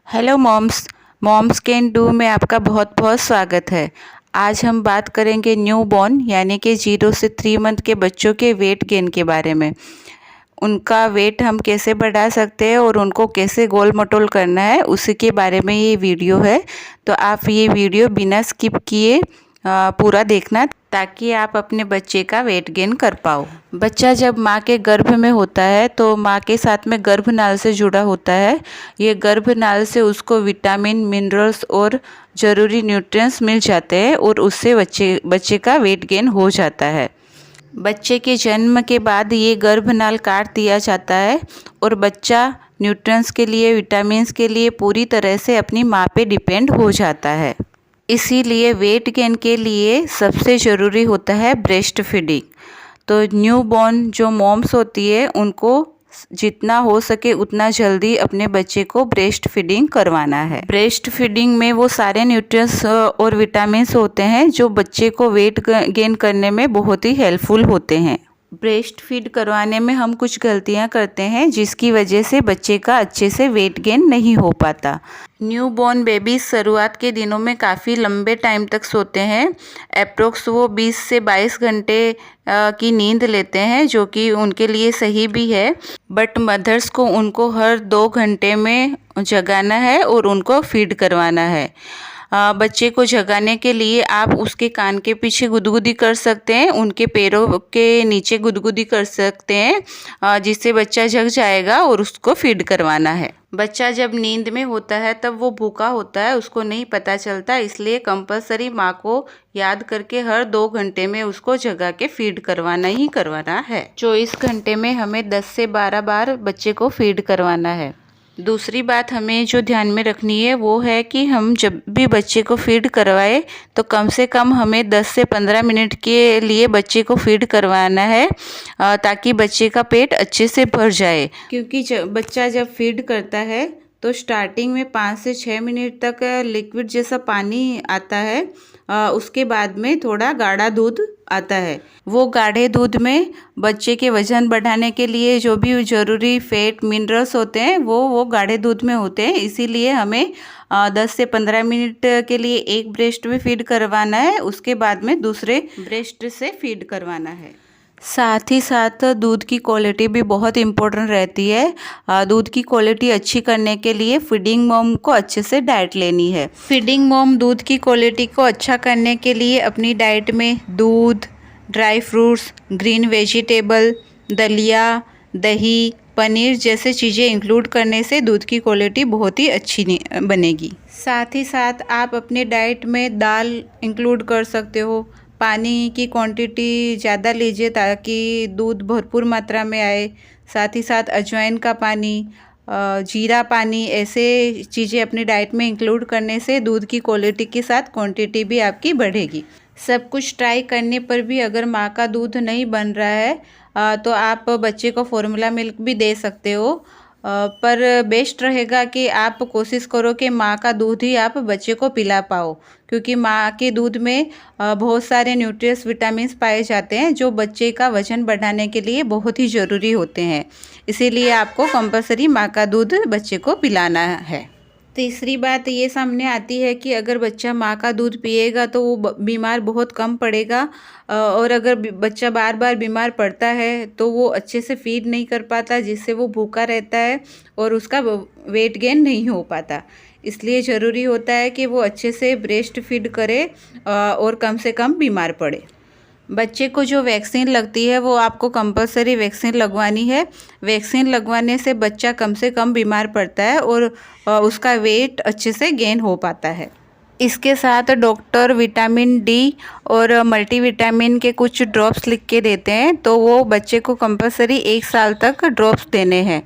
Hello moms. Moms can do में आपका बहुत बहुत स्वागत है। आज हम बात करेंगे न्यू बॉर्न यानी कि 0 से 3 मंथ के बच्चों के वेट गेन के बारे में। उनका वेट हम कैसे बढ़ा सकते हैं और उनको कैसे गोल मटोल करना है, उसी के बारे में ये वीडियो है। तो आप ये वीडियो बिना स्किप किए पूरा देखना, ताकि आप अपने बच्चे का वेट गेन कर पाओ। बच्चा जब माँ के गर्भ में होता है तो माँ के साथ में गर्भनाल से जुड़ा होता है। ये गर्भनाल से उसको विटामिन, मिनरल्स और ज़रूरी न्यूट्रिएंट्स मिल जाते हैं और उससे बच्चे का वेट गेन हो जाता है। बच्चे के जन्म के बाद ये गर्भनाल काट दिया जाता है और बच्चा न्यूट्रिएंट्स के लिए, विटामिन्स के लिए पूरी तरह से अपनी माँ पे डिपेंड हो जाता है। इसीलिए वेट गेन के लिए सबसे ज़रूरी होता है ब्रेस्ट फीडिंग। तो न्यू बॉर्न जो मॉम्स होती है उनको जितना हो सके उतना जल्दी अपने बच्चे को ब्रेस्ट फीडिंग करवाना है। ब्रेस्ट फीडिंग में वो सारे न्यूट्रिएंट्स और विटामिन्स होते हैं जो बच्चे को वेट गेन करने में बहुत ही हेल्पफुल होते हैं। ब्रेस्ट फीड करवाने में हम कुछ गलतियां करते हैं जिसकी वजह से बच्चे का अच्छे से वेट गेन नहीं हो पाता। न्यू बॉर्न बेबीज शुरुआत के दिनों में काफ़ी लंबे टाइम तक सोते हैं। अप्रोक्स वो 20 से 22 घंटे की नींद लेते हैं, जो कि उनके लिए सही भी है। बट मदर्स को उनको हर 2 घंटे में जगाना है और उनको फीड करवाना है। बच्चे को जगाने के लिए आप उसके कान के पीछे गुदगुदी कर सकते हैं, उनके पैरों के नीचे गुदगुदी कर सकते हैं, जिससे बच्चा जग जाएगा और उसको फीड करवाना है। बच्चा जब नींद में होता है तब वो भूखा होता है, उसको नहीं पता चलता, इसलिए कंपलसरी माँ को याद करके हर 2 घंटे में उसको जगा के फीड करवाना ही करवाना है। 24 घंटे में हमें 10 से 12 बार बच्चे को फीड करवाना है। दूसरी बात हमें जो ध्यान में रखनी है वो है कि हम जब भी बच्चे को फीड करवाए तो कम से कम हमें 10 से 15 मिनट के लिए बच्चे को फीड करवाना है, ताकि बच्चे का पेट अच्छे से भर जाए। क्योंकि बच्चा जब फीड करता है तो स्टार्टिंग में 5 से 6 मिनट तक लिक्विड जैसा पानी आता है, उसके बाद में थोड़ा गाढ़ा दूध आता है। वो गाढ़े दूध में बच्चे के वजन बढ़ाने के लिए जो भी ज़रूरी फैट, मिनरल्स होते हैं वो गाढ़े दूध में होते हैं। इसीलिए हमें 10 से 15 मिनट के लिए एक ब्रेस्ट में फीड करवाना है, उसके बाद में दूसरे ब्रेस्ट से फीड करवाना है। साथ ही साथ दूध की क्वालिटी भी बहुत इम्पोर्टेंट रहती है। दूध की क्वालिटी अच्छी करने के लिए फीडिंग मॉम को अच्छे से डाइट लेनी है। फीडिंग मॉम दूध की क्वालिटी को अच्छा करने के लिए अपनी डाइट में दूध, ड्राई फ्रूट्स, ग्रीन वेजिटेबल, दलिया, दही, पनीर जैसे चीज़ें इंक्लूड करने से दूध की क्वालिटी बहुत ही अच्छी बनेगी। साथ ही साथ आप अपने डाइट में दाल इंक्लूड कर सकते हो। पानी की क्वांटिटी ज़्यादा लीजिए ताकि दूध भरपूर मात्रा में आए। साथ ही साथ अजवाइन का पानी, जीरा पानी, ऐसे चीज़ें अपनी डाइट में इंक्लूड करने से दूध की क्वालिटी के साथ क्वांटिटी भी आपकी बढ़ेगी। सब कुछ ट्राई करने पर भी अगर माँ का दूध नहीं बन रहा है तो आप बच्चे को फॉर्मूला मिल्क भी दे सकते हो, पर बेस्ट रहेगा कि आप कोशिश करो कि माँ का दूध ही आप बच्चे को पिला पाओ, क्योंकि माँ के दूध में बहुत सारे न्यूट्रिएंट्स, विटामिन्स पाए जाते हैं जो बच्चे का वजन बढ़ाने के लिए बहुत ही ज़रूरी होते हैं। इसीलिए आपको कंपलसरी माँ का दूध बच्चे को पिलाना है। तीसरी बात ये सामने आती है कि अगर बच्चा माँ का दूध पिएगा तो वो बीमार बहुत कम पड़ेगा, और अगर बच्चा बार बार बीमार पड़ता है तो वो अच्छे से फीड नहीं कर पाता, जिससे वो भूखा रहता है और उसका वेट गेन नहीं हो पाता। इसलिए ज़रूरी होता है कि वो अच्छे से ब्रेस्ट फीड करे और कम से कम बीमार पड़े। बच्चे को जो वैक्सीन लगती है वो आपको कंपलसरी वैक्सीन लगवानी है। वैक्सीन लगवाने से बच्चा कम से कम बीमार पड़ता है और उसका वेट अच्छे से गेन हो पाता है। इसके साथ डॉक्टर विटामिन डी और मल्टीविटामिन के कुछ ड्रॉप्स लिख के देते हैं, तो वो बच्चे को कंपलसरी 1 साल तक ड्रॉप्स देने हैं।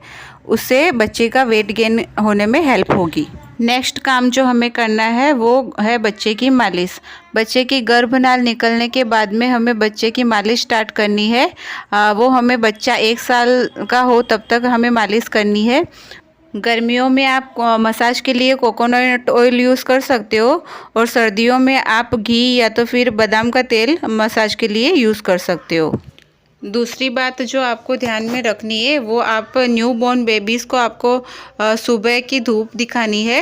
उससे बच्चे का वेट गेन होने में हेल्प होगी। नेक्स्ट काम जो हमें करना है वो है बच्चे की मालिश। बच्चे की गर्भनाल निकलने के बाद में हमें बच्चे की मालिश स्टार्ट करनी है। वो हमें बच्चा 1 साल का हो तब तक हमें मालिश करनी है। गर्मियों में आप मसाज के लिए कोकोनट ऑयल यूज़ कर सकते हो, और सर्दियों में आप घी या तो फिर बादाम का तेल मसाज के लिए यूज़ कर सकते हो। दूसरी बात जो आपको ध्यान में रखनी है वो आप न्यू बॉर्न बेबीज़ को आपको सुबह की धूप दिखानी है।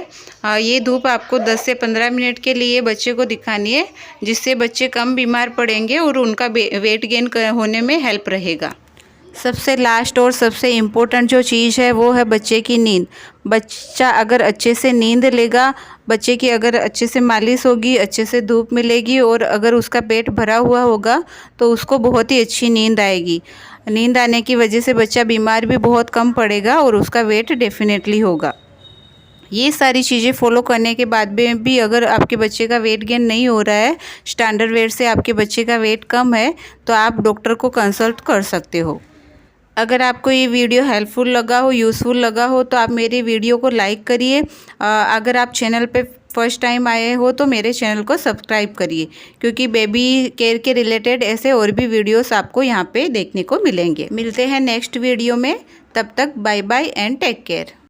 ये धूप आपको 10 से 15 मिनट के लिए बच्चे को दिखानी है, जिससे बच्चे कम बीमार पड़ेंगे और उनका वेट गेन होने में हेल्प रहेगा। सबसे लास्ट और सबसे इम्पोर्टेंट जो चीज़ है वो है बच्चे की नींद। बच्चा अगर अच्छे से नींद लेगा, बच्चे की अगर अच्छे से मालिश होगी, अच्छे से धूप मिलेगी और अगर उसका पेट भरा हुआ होगा तो उसको बहुत ही अच्छी नींद आएगी। नींद आने की वजह से बच्चा बीमार भी बहुत कम पड़ेगा और उसका वेट डेफिनेटली होगा। ये सारी चीज़ें फॉलो करने के बाद में भी अगर आपके बच्चे का वेट गेन नहीं हो रहा है, स्टैंडर्ड वेट से आपके बच्चे का वेट कम है, तो आप डॉक्टर को कंसल्ट कर सकते हो। अगर आपको ये वीडियो हेल्पफुल लगा हो, यूज़फुल लगा हो, तो आप मेरे वीडियो को लाइक करिए। अगर आप चैनल पे फर्स्ट टाइम आए हो तो मेरे चैनल को सब्सक्राइब करिए, क्योंकि बेबी केयर के रिलेटेड ऐसे और भी वीडियोस आपको यहाँ पे देखने को मिलेंगे। मिलते हैं नेक्स्ट वीडियो में, तब तक bye bye and take care.